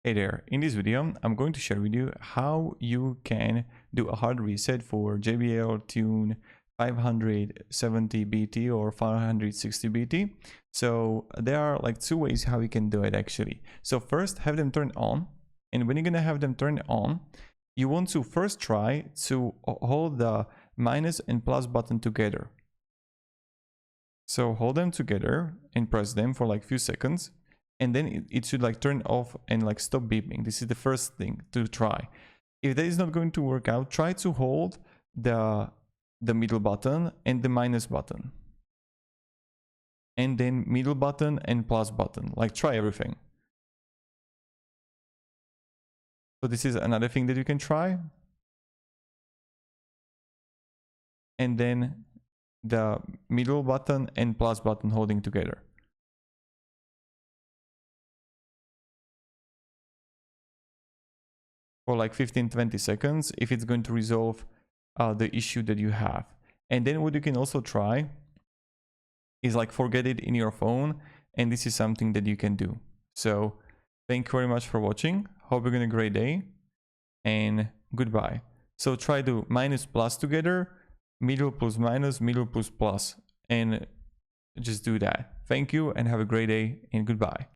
Hey there, in this video I'm going to share with you how you can do a hard reset for JBL Tune 570 BT or 560 BT. So there are like two ways how you can do it actually. So first have them turned on, and when you're gonna have them turned on, you want to first try to hold the minus and plus button together. So hold them together and press them for like few seconds. And then it should like turn off and like stop beeping. This is the first thing to try. If that is not going to work out, try to hold the middle button and the minus button. And then middle button and plus button. Like try everything. So this is another thing that you can try. And then the middle button and plus button holding together. For like 15-20 seconds if it's going to resolve the issue that you have. And then what you can also try is like forget it in your phone, and this is something that you can do. So thank you very much for watching. Hope you're having a great day, and goodbye. So try to minus plus together, middle plus minus, middle plus plus, and just do that. Thank you and have a great day, and goodbye.